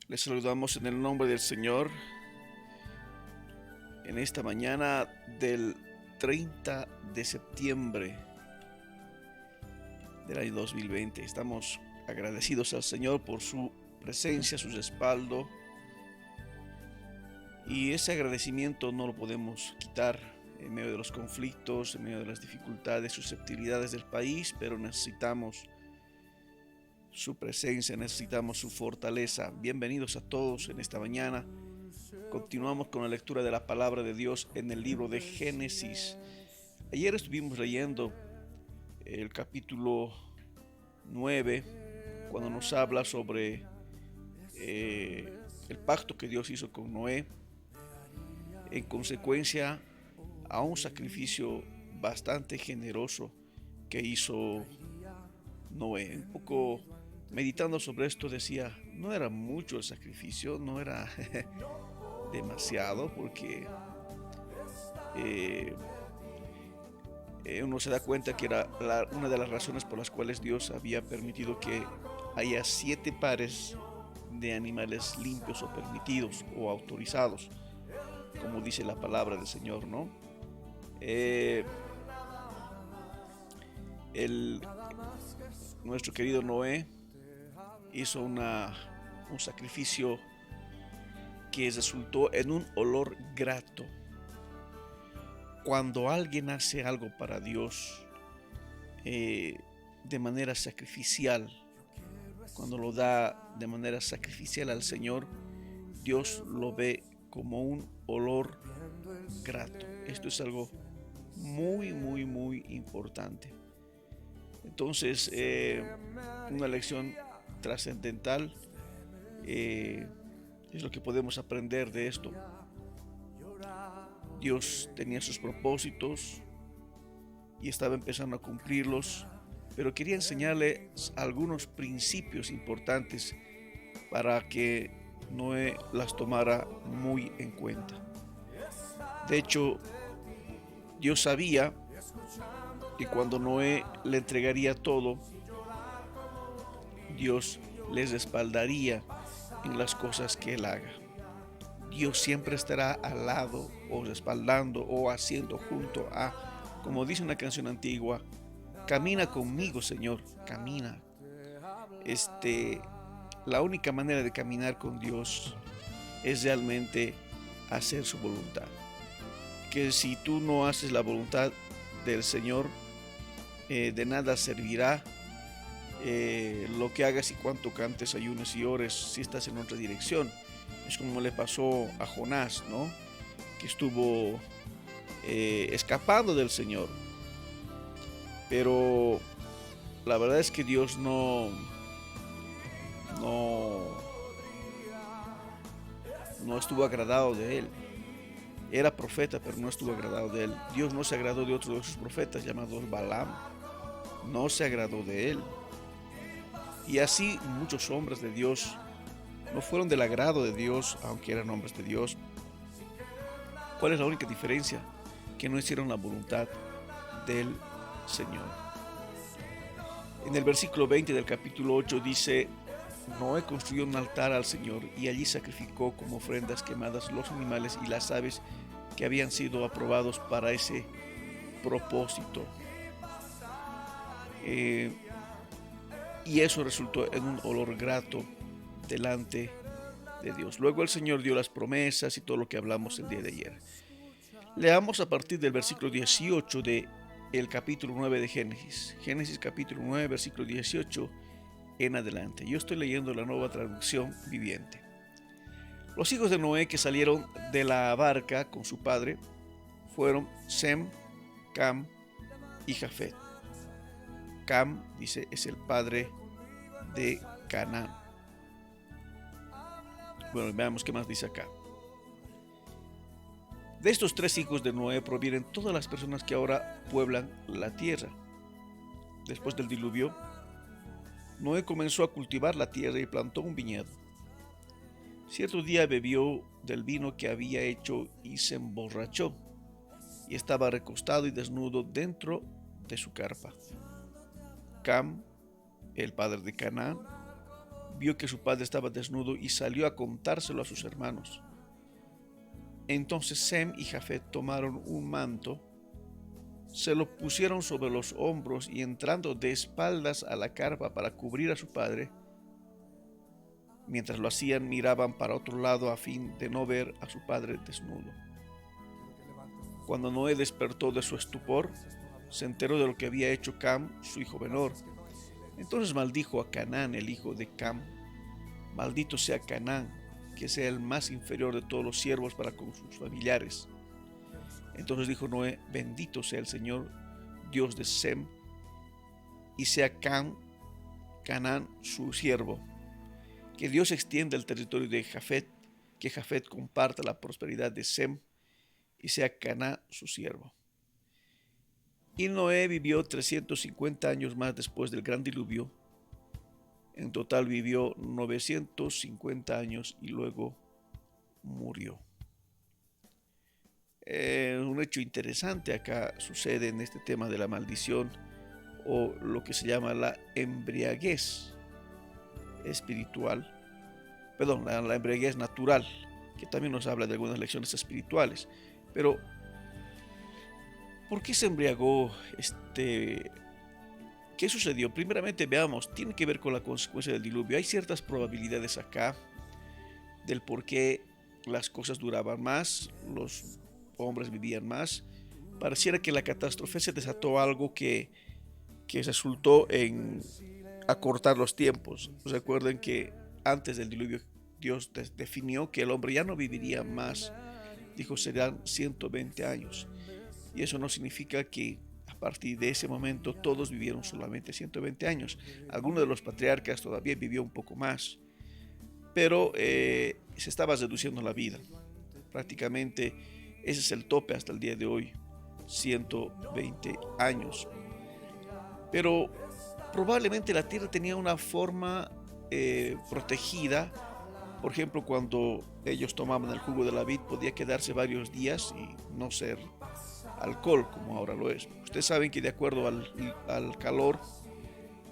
Les saludamos en el nombre del Señor en esta mañana del 30 de septiembre del año 2020. Estamos agradecidos al Señor por su presencia, su respaldo, y ese agradecimiento no lo podemos quitar en medio de los conflictos, en medio de las dificultades, susceptibilidades del país, pero necesitamos su presencia, necesitamos su fortaleza. Bienvenidos a todos en esta mañana. Continuamos con la lectura de la palabra de Dios en el libro de Génesis. Ayer estuvimos leyendo el capítulo 9, cuando nos habla sobre el pacto que Dios hizo con Noé, en consecuencia a un sacrificio bastante generoso que hizo Noé. Un poco meditando sobre esto decía, no era mucho el sacrificio, no era demasiado, porque uno se da cuenta que era una de las razones por las cuales Dios había permitido que haya 7 pares de animales limpios o permitidos o autorizados, como dice la palabra del Señor, ¿no? Nuestro querido Noé hizo un sacrificio que resultó en un olor grato. Cuando alguien hace algo para Dios de manera sacrificial, cuando lo da de manera sacrificial al Señor, Dios lo ve como un olor grato. Esto es algo muy, muy, muy importante. Entonces, una lección trascendental es lo que podemos aprender de esto. Dios tenía sus propósitos y estaba empezando a cumplirlos, pero quería enseñarle algunos principios importantes para que Noé las tomara muy en cuenta. De hecho, Dios sabía que cuando Noé le entregaría todo, Dios les respaldaría en las cosas que él haga. Dios siempre estará al lado o respaldando o haciendo junto a, como dice una canción antigua, camina conmigo, Señor, camina. La única manera de caminar con Dios es realmente hacer su voluntad. Que si tú no haces la voluntad del Señor, de nada servirá lo que hagas y cuánto cantes, ayunes y ores si estás en otra dirección. Es como le pasó a Jonás, ¿no? Que estuvo escapando del Señor. Pero la verdad es que Dios no estuvo agradado de él. Era profeta, pero no estuvo agradado de él. Dios no se agradó de otro de sus profetas, llamado Balaam. No se agradó de él. Y así muchos hombres de Dios no fueron del agrado de Dios, aunque eran hombres de Dios. ¿Cuál es la única diferencia? Que no hicieron la voluntad del Señor. En el versículo 20 del capítulo 8 dice: Noé construyó un altar al Señor y allí sacrificó como ofrendas quemadas los animales y las aves que habían sido aprobados para ese propósito. Y eso resultó en un olor grato delante de Dios. Luego el Señor dio las promesas y todo lo que hablamos el día de ayer. Leamos a partir del versículo 18 del capítulo 9 de Génesis. Génesis capítulo 9, versículo 18 en adelante. Yo estoy leyendo la Nueva Traducción Viviente. Los hijos de Noé que salieron de la barca con su padre fueron Sem, Cam y Jafet. Cam, dice, es el padre de Canaán. Bueno, veamos qué más dice acá. De estos 3 hijos de Noé provienen todas las personas que ahora pueblan la tierra. Después del diluvio, Noé comenzó a cultivar la tierra y plantó un viñedo. Cierto día bebió del vino que había hecho y se emborrachó, y estaba recostado y desnudo dentro de su carpa. Cam, el padre de Canaán, vio que su padre estaba desnudo y salió a contárselo a sus hermanos. Entonces Sem y Jafet tomaron un manto, se lo pusieron sobre los hombros y entrando de espaldas a la carpa para cubrir a su padre, mientras lo hacían miraban para otro lado a fin de no ver a su padre desnudo. Cuando Noé despertó de su estupor, se enteró de lo que había hecho Cam, su hijo menor. Entonces maldijo a Canaán, el hijo de Cam. Maldito sea Canaán, que sea el más inferior de todos los siervos para con sus familiares. Entonces dijo Noé, bendito sea el Señor, Dios de Sem, y sea Canaán su siervo. Que Dios extienda el territorio de Jafet, que Jafet comparta la prosperidad de Sem, y sea Canaán su siervo. Y Noé vivió 350 años más después del gran diluvio. En total vivió 950 años y luego murió. Un hecho interesante acá sucede en este tema de la maldición o lo que se llama la embriaguez espiritual, perdón, la embriaguez natural, que también nos habla de algunas lecciones espirituales. Pero, ¿por qué se embriagó? ¿Qué sucedió? Primeramente veamos, tiene que ver con la consecuencia del diluvio. Hay ciertas probabilidades acá del por qué las cosas duraban más, los hombres vivían más. Pareciera que la catástrofe se desató algo que resultó en acortar los tiempos. Recuerden que antes del diluvio Dios definió que el hombre ya no viviría más. Dijo, serán 120 años. Y eso no significa que a partir de ese momento todos vivieron solamente 120 años. Algunos de los patriarcas todavía vivió un poco más. Pero se estaba reduciendo la vida. Prácticamente ese es el tope hasta el día de hoy. 120 años. Pero probablemente la tierra tenía una forma protegida. Por ejemplo, cuando ellos tomaban el jugo de la vid, podía quedarse varios días y no ser alcohol como ahora lo es. Ustedes saben que de acuerdo al calor,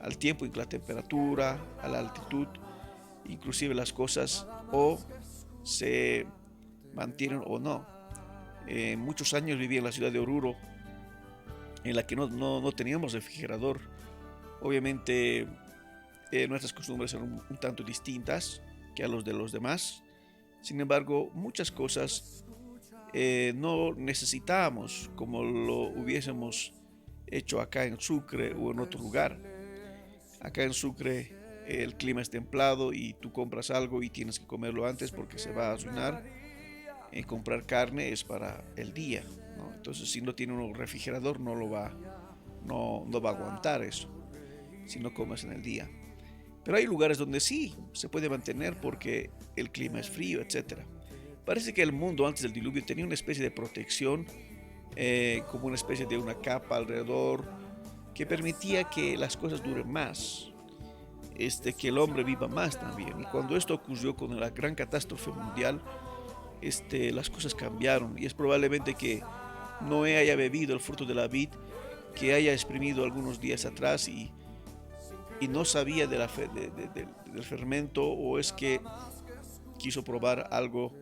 al tiempo y la temperatura, a la altitud, inclusive las cosas o se mantienen o no. Muchos años viví en la ciudad de Oruro, en la que no teníamos refrigerador. Obviamente nuestras costumbres eran un tanto distintas que a los de los demás. Sin embargo, muchas cosas no necesitábamos como lo hubiésemos hecho acá en Sucre o en otro lugar. Acá en Sucre el clima es templado y tú compras algo y tienes que comerlo antes porque se va a arruinar. Comprar carne es para el día, ¿no? Entonces si no tiene un refrigerador no va a aguantar eso si no comes en el día. Pero hay lugares donde sí se puede mantener porque el clima es frío, etc. Parece que el mundo antes del diluvio tenía una especie de protección, como una especie de una capa alrededor que permitía que las cosas duren más, que el hombre viva más también. Y cuando esto ocurrió con la gran catástrofe mundial, las cosas cambiaron y es probablemente que Noé haya bebido el fruto de la vid que haya exprimido algunos días atrás y no sabía del fermento, o es que quiso probar algo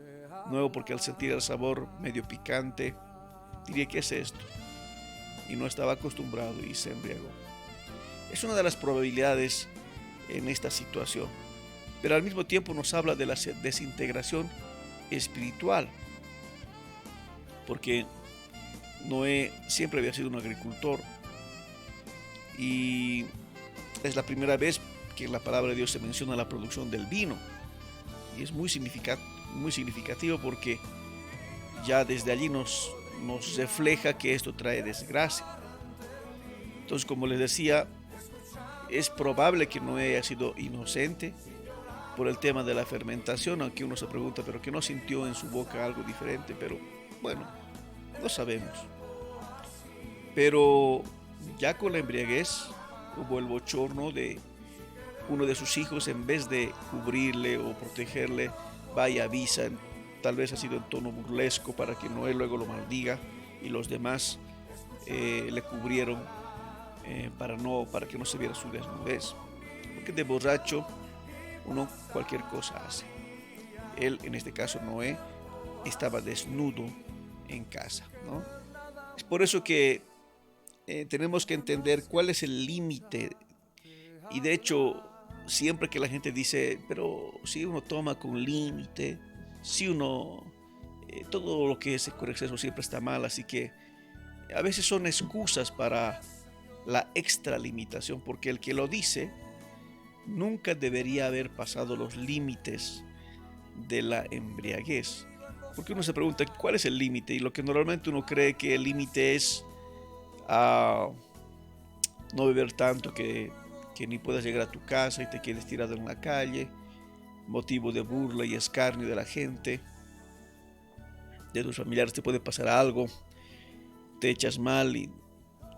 nuevo porque al sentir el sabor medio picante diría, ¿qué es esto? Y no estaba acostumbrado y se embriagó. Es una de las probabilidades en esta situación, pero al mismo tiempo nos habla de la desintegración espiritual, porque Noé siempre había sido un agricultor y es la primera vez que en la palabra de Dios se menciona la producción del vino, y es muy significativo porque ya desde allí nos refleja que esto trae desgracia. Entonces, como les decía, es probable que Noé haya sido inocente por el tema de la fermentación, aunque uno se pregunta, ¿pero qué no sintió en su boca algo diferente? Pero bueno, no sabemos. Pero ya con la embriaguez hubo el bochorno de uno de sus hijos, en vez de cubrirle o protegerle, va y avisa, tal vez ha sido en tono burlesco para que Noé luego lo maldiga, y los demás le cubrieron para que no se viera su desnudez. Porque de borracho uno cualquier cosa hace. Él, en este caso Noé, estaba desnudo en casa, ¿no? Es por eso que tenemos que entender cuál es el límite. Y de hecho, siempre que la gente dice, pero si uno toma con límite, si uno, todo lo que es con exceso siempre está mal, así que a veces son excusas para la extralimitación, porque el que lo dice nunca debería haber pasado los límites de la embriaguez. Porque uno se pregunta, ¿cuál es el límite? Y lo que normalmente uno cree que el límite es no beber tanto que ni puedas llegar a tu casa y te quedes tirado en la calle, motivo de burla y escarnio de la gente, de tus familiares te puede pasar algo, te echas mal y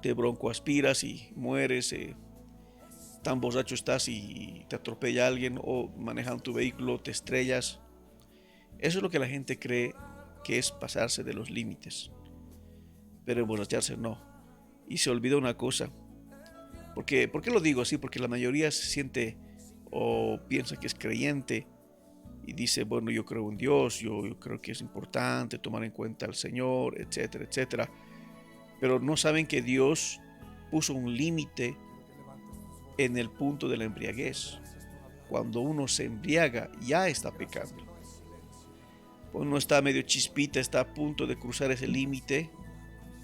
te broncoaspiras y mueres, tan borracho estás y te atropella alguien o manejando tu vehículo te estrellas. Eso es lo que la gente cree que es pasarse de los límites, pero emborracharse no. Y se olvida una cosa. ¿Por qué lo digo así? Porque la mayoría se siente o piensa que es creyente y dice, bueno, yo creo en Dios, yo creo que es importante tomar en cuenta al Señor, etcétera, etcétera. Pero no saben que Dios puso un límite en el punto de la embriaguez. Cuando uno se embriaga, ya está pecando. Cuando uno está medio chispita, está a punto de cruzar ese límite,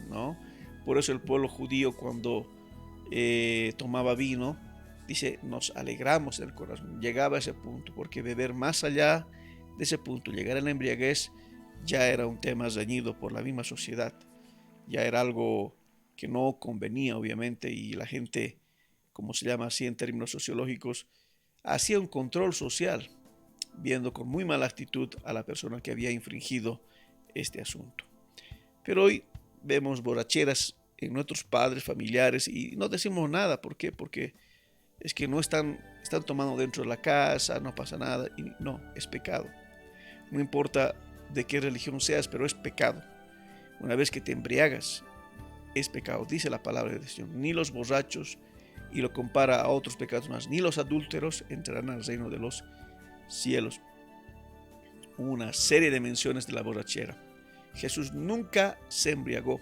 ¿no? Por eso el pueblo judío cuando tomaba vino, dice, nos alegramos del corazón. Llegaba a ese punto, porque beber más allá de ese punto, llegar a la embriaguez, ya era un tema reñido por la misma sociedad. Ya era algo que no convenía, obviamente, y la gente, como se llama así en términos sociológicos, hacía un control social, viendo con muy mala actitud a la persona que había infringido este asunto. Pero hoy vemos borracheras en nuestros padres, familiares, y no decimos nada. ¿Por qué? Porque es que no están tomando dentro de la casa, no pasa nada. Y no, es pecado. No importa de qué religión seas, pero es pecado. Una vez que te embriagas, es pecado. Dice la palabra de Dios, ni los borrachos, y lo compara a otros pecados más, ni los adúlteros entrarán al reino de los cielos. Una serie de menciones de la borrachera. Jesús nunca se embriagó.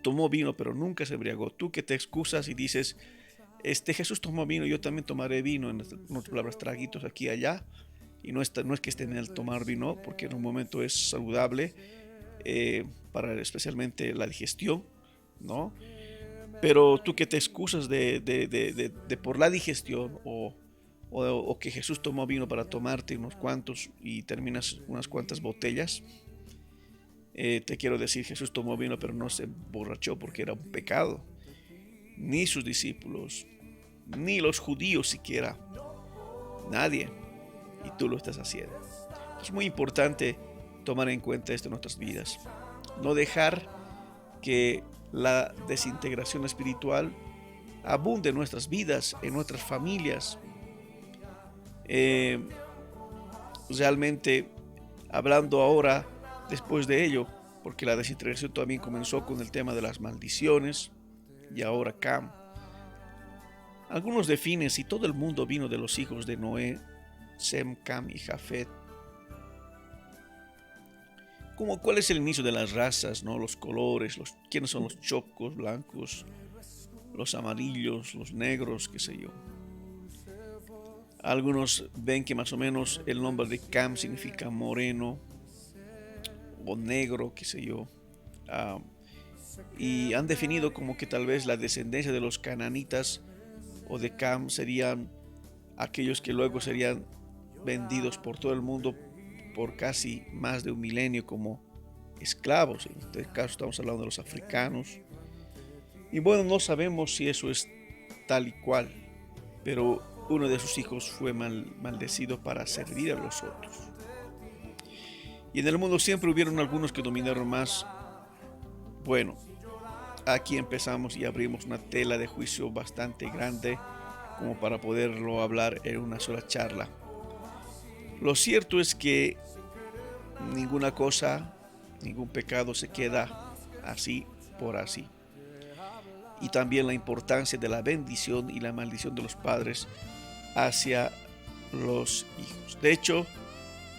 Tomó vino, pero nunca se embriagó. Tú que te excusas y dices, Jesús tomó vino, yo también tomaré vino, en otras palabras, traguitos aquí y allá. Y no es que esté en el tomar vino, porque en un momento es saludable, para especialmente la digestión, ¿no? Pero tú que te excusas de por la digestión o que Jesús tomó vino para tomarte unos cuantos y terminas unas cuantas botellas, te quiero decir, Jesús tomó vino pero no se emborrachó porque era un pecado. Ni sus discípulos, ni los judíos siquiera, nadie. Y tú lo estás haciendo. Es muy importante tomar en cuenta esto en nuestras vidas. No dejar que la desintegración espiritual abunde en nuestras vidas, en nuestras familias. Realmente, hablando ahora, después de ello, porque la desintegración también comenzó con el tema de las maldiciones, y ahora Cam. Algunos definen si todo el mundo vino de los hijos de Noé, Sem, Cam y Jafet. ¿Cuál es el inicio de las razas, ¿no? Los colores, quiénes son los chocos, blancos, los amarillos, los negros, qué sé yo. Algunos ven que más o menos el nombre de Cam significa moreno o negro, qué sé yo. Y han definido como que tal vez la descendencia de los cananitas o de Cam serían aquellos que luego serían vendidos por todo el mundo por casi más de un milenio como esclavos. En este caso estamos hablando de los africanos. Y bueno, no sabemos si eso es tal y cual, pero uno de sus hijos fue maldecido para servir a los otros. Y en el mundo siempre hubieron algunos que dominaron más. Bueno, aquí empezamos y abrimos una tela de juicio bastante grande como para poderlo hablar en una sola charla. Lo cierto es que ninguna cosa, ningún pecado se queda así por así. Y también la importancia de la bendición y la maldición de los padres hacia los hijos. De hecho,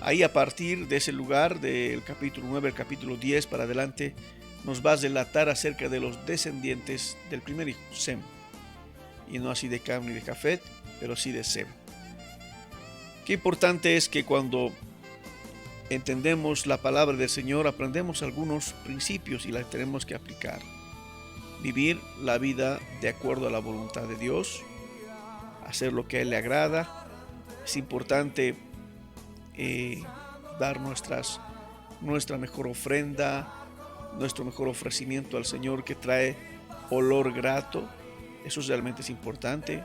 ahí a partir de ese lugar, del capítulo 9 al capítulo 10 para adelante, nos va a relatar acerca de los descendientes del primer hijo, Sem. Y no así de Cam ni de Jafet, pero sí de Sem. Qué importante es que cuando entendemos la palabra del Señor, aprendemos algunos principios y las tenemos que aplicar. Vivir la vida de acuerdo a la voluntad de Dios, hacer lo que a Él le agrada. Es importante dar nuestra mejor ofrenda, nuestro mejor ofrecimiento al Señor que trae olor grato. Eso realmente es importante.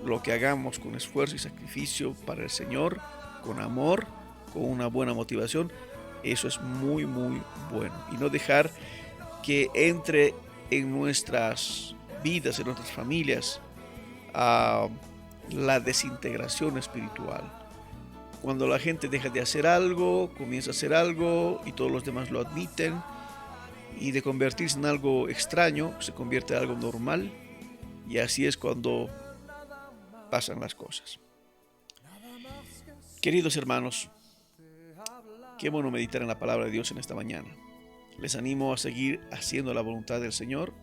Lo que hagamos con esfuerzo y sacrificio para el Señor, con amor, con una buena motivación, eso es muy, muy bueno. Y no dejar que entre en nuestras vidas, en nuestras familias, la desintegración espiritual. Cuando la gente deja de hacer algo, comienza a hacer algo y todos los demás lo admiten, y de convertirse en algo extraño, se convierte en algo normal, y así es cuando pasan las cosas. Queridos hermanos, qué bueno meditar en la palabra de Dios en esta mañana. Les animo a seguir haciendo la voluntad del Señor,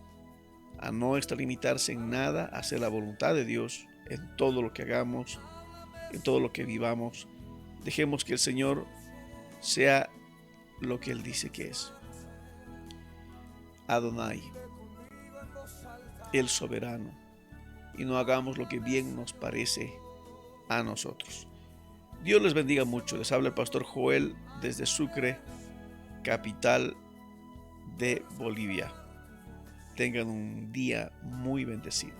a no extralimitarse en nada, a hacer la voluntad de Dios en todo lo que hagamos, en todo lo que vivamos. Dejemos que el Señor sea lo que Él dice que es. Adonai, el soberano, y no hagamos lo que bien nos parece a nosotros. Dios les bendiga mucho. Les habla el pastor Joel desde Sucre, capital de Bolivia. Tengan un día muy bendecido.